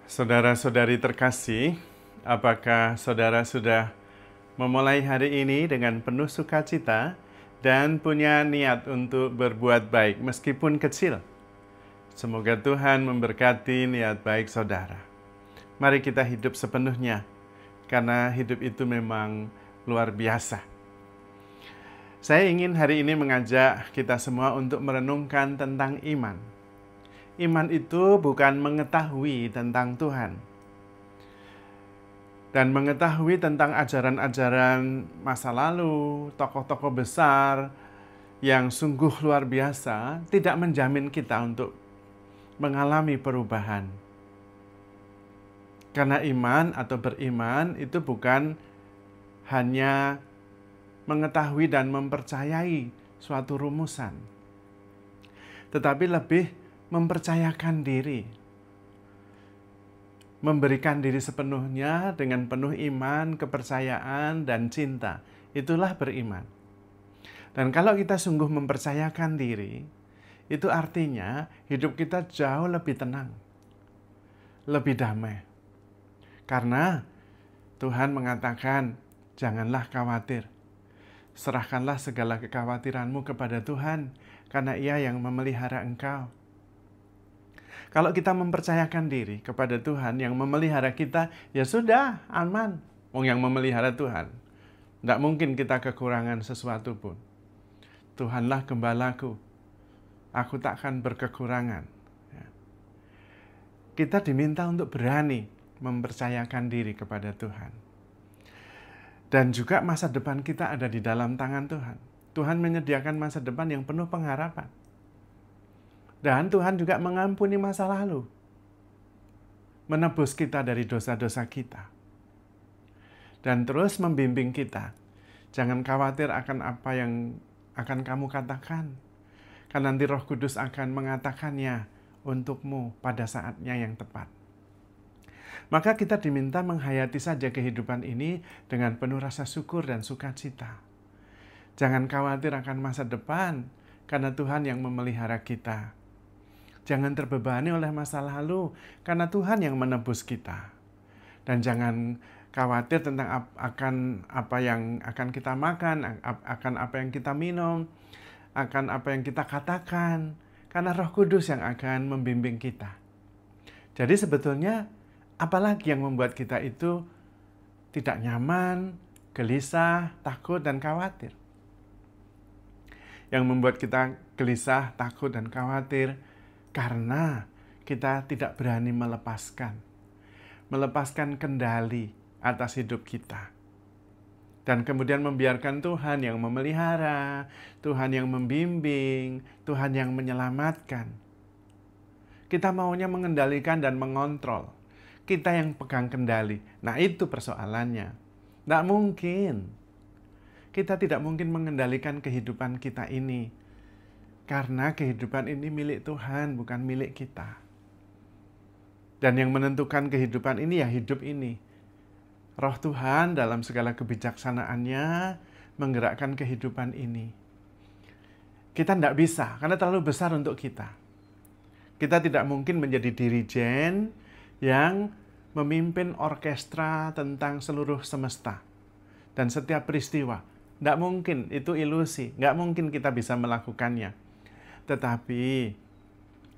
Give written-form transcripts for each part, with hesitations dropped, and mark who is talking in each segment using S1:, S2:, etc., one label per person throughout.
S1: Saudara-saudari terkasih, apakah saudara sudah memulai hari ini dengan penuh sukacita dan punya niat untuk berbuat baik meskipun kecil? Semoga Tuhan memberkati niat baik saudara. Mari kita hidup sepenuhnya, karena hidup itu memang luar biasa. Saya ingin hari ini mengajak kita semua untuk merenungkan tentang iman. Iman itu bukan mengetahui tentang Tuhan dan mengetahui tentang ajaran-ajaran masa lalu, tokoh-tokoh besar yang sungguh luar biasa, tidak menjamin kita untuk mengalami perubahan. Karena iman atau beriman itu bukan hanya mengetahui dan mempercayai suatu rumusan, tetapi lebih mempercayakan diri, memberikan diri sepenuhnya dengan penuh iman, kepercayaan, dan cinta. Itulah beriman. Dan kalau kita sungguh mempercayakan diri, itu artinya hidup kita jauh lebih tenang, lebih damai. Karena Tuhan mengatakan, janganlah khawatir. Serahkanlah segala kekhawatiranmu kepada Tuhan, karena Ia yang memelihara engkau. Kalau kita mempercayakan diri kepada Tuhan yang memelihara kita, ya sudah, aman. Yang memelihara Tuhan. Tidak mungkin kita kekurangan sesuatu pun. Tuhanlah gembalaku, aku tak akan berkekurangan. Kita diminta untuk berani mempercayakan diri kepada Tuhan. Dan juga masa depan kita ada di dalam tangan Tuhan. Tuhan menyediakan masa depan yang penuh pengharapan. Dan Tuhan juga mengampuni masa lalu, menebus kita dari dosa-dosa kita, dan terus membimbing kita. Jangan khawatir akan apa yang akan kamu katakan, karena nanti Roh Kudus akan mengatakannya untukmu pada saatnya yang tepat. Maka kita diminta menghayati saja kehidupan ini dengan penuh rasa syukur dan sukacita. Jangan khawatir akan masa depan, karena Tuhan yang memelihara kita. Jangan terbebani oleh masa lalu, karena Tuhan yang menebus kita. Dan jangan khawatir tentang akan apa yang akan kita makan, akan apa yang kita minum, akan apa yang kita katakan, karena Roh Kudus yang akan membimbing kita. Jadi sebetulnya, apalagi yang membuat kita itu tidak nyaman, gelisah, takut, dan khawatir? Yang membuat kita gelisah, takut, dan khawatir karena kita tidak berani melepaskan kendali atas hidup kita. Dan kemudian membiarkan Tuhan yang memelihara, Tuhan yang membimbing, Tuhan yang menyelamatkan. Kita maunya mengendalikan dan mengontrol. Kita yang pegang kendali. Nah, itu persoalannya. Tidak mungkin. Kita tidak mungkin mengendalikan kehidupan kita ini. Karena kehidupan ini milik Tuhan, bukan milik kita. Dan yang menentukan kehidupan ini ya hidup ini. Roh Tuhan dalam segala kebijaksanaannya menggerakkan kehidupan ini. Kita tidak bisa, karena terlalu besar untuk kita. Kita tidak mungkin menjadi dirijen yang memimpin orkestra tentang seluruh semesta dan setiap peristiwa. Tidak mungkin, itu ilusi. Nggak mungkin kita bisa melakukannya. Tetapi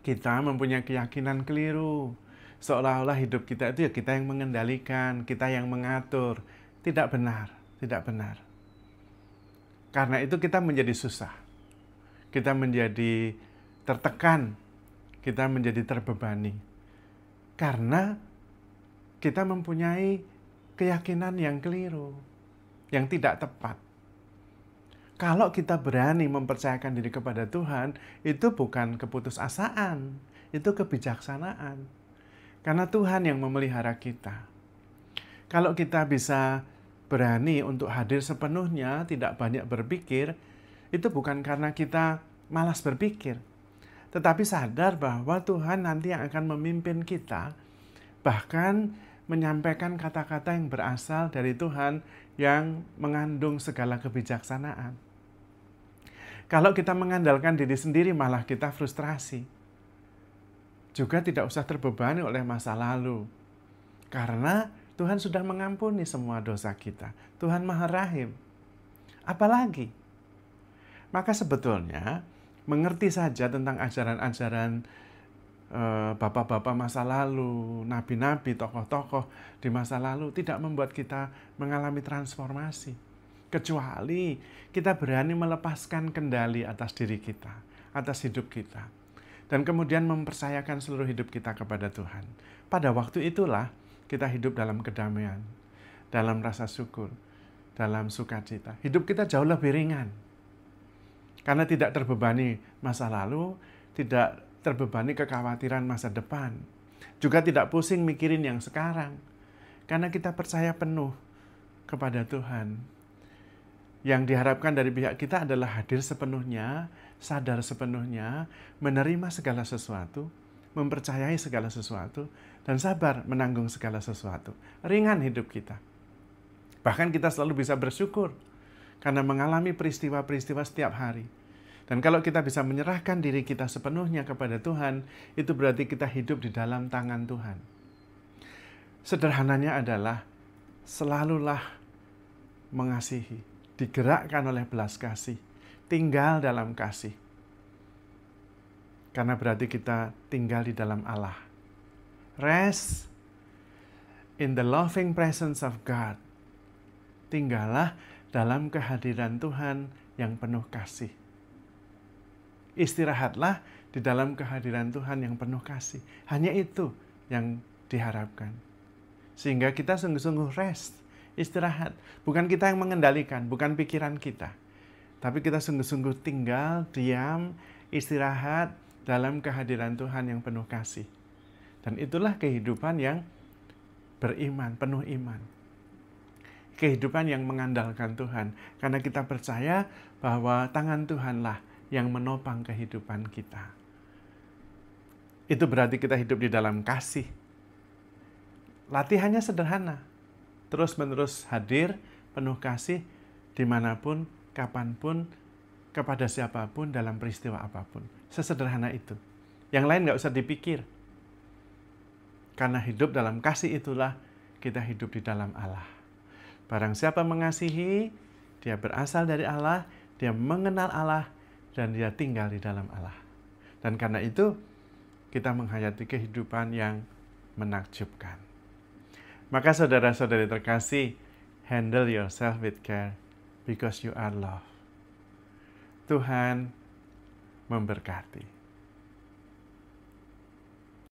S1: kita mempunyai keyakinan keliru. Seolah-olah hidup kita itu ya kita yang mengendalikan, kita yang mengatur. Tidak benar, tidak benar. Karena itu kita menjadi susah. Kita menjadi tertekan, kita menjadi terbebani. Karena kita mempunyai keyakinan yang keliru, yang tidak tepat. Kalau kita berani mempercayakan diri kepada Tuhan, itu bukan keputusasaan, itu kebijaksanaan. Karena Tuhan yang memelihara kita. Kalau kita bisa berani untuk hadir sepenuhnya, tidak banyak berpikir, itu bukan karena kita malas berpikir, tetapi sadar bahwa Tuhan nanti yang akan memimpin kita, bahkan menyampaikan kata-kata yang berasal dari Tuhan yang mengandung segala kebijaksanaan. Kalau kita mengandalkan diri sendiri malah kita frustrasi. Juga tidak usah terbebani oleh masa lalu. Karena Tuhan sudah mengampuni semua dosa kita. Tuhan Maha Rahim. Apalagi? Maka sebetulnya mengerti saja tentang ajaran-ajaran bapak-bapak masa lalu, nabi-nabi, tokoh-tokoh di masa lalu tidak membuat kita mengalami transformasi. Kecuali kita berani melepaskan kendali atas diri kita, atas hidup kita. Dan kemudian mempercayakan seluruh hidup kita kepada Tuhan. Pada waktu itulah kita hidup dalam kedamaian, dalam rasa syukur, dalam sukacita. Hidup kita jauh lebih ringan. Karena tidak terbebani masa lalu, tidak terbebani kekhawatiran masa depan. Juga tidak pusing mikirin yang sekarang. Karena kita percaya penuh kepada Tuhan. Yang diharapkan dari pihak kita adalah hadir sepenuhnya, sadar sepenuhnya, menerima segala sesuatu, mempercayai segala sesuatu, dan sabar menanggung segala sesuatu. Ringan hidup kita. Bahkan kita selalu bisa bersyukur karena mengalami peristiwa-peristiwa setiap hari. Dan kalau kita bisa menyerahkan diri kita sepenuhnya kepada Tuhan, itu berarti kita hidup di dalam tangan Tuhan. Sederhananya adalah selalulah mengasihi, digerakkan oleh belas kasih, tinggal dalam kasih. Karena berarti kita tinggal di dalam Allah. Rest in the loving presence of God. Tinggallah dalam kehadiran Tuhan yang penuh kasih. Istirahatlah di dalam kehadiran Tuhan yang penuh kasih. Hanya itu yang diharapkan. Sehingga kita sungguh-sungguh rest, istirahat. Bukan kita yang mengendalikan, bukan pikiran kita. Tapi kita sungguh-sungguh tinggal, diam, istirahat dalam kehadiran Tuhan yang penuh kasih. Dan itulah kehidupan yang beriman, penuh iman. Kehidupan yang mengandalkan Tuhan. Karena kita percaya bahwa tangan Tuhanlah yang menopang kehidupan kita. Itu berarti kita hidup di dalam kasih. Latihannya sederhana. Terus-menerus hadir, penuh kasih, dimanapun, kapanpun, kepada siapapun, dalam peristiwa apapun. Sesederhana itu. Yang lain nggak usah dipikir. Karena hidup dalam kasih itulah kita hidup di dalam Allah. Barang siapa mengasihi, dia berasal dari Allah, dia mengenal Allah, dan dia tinggal di dalam Allah. Dan karena itu, kita menghayati kehidupan yang menakjubkan. Maka saudara-saudari terkasih, handle yourself with care, because you are loved. Tuhan memberkati.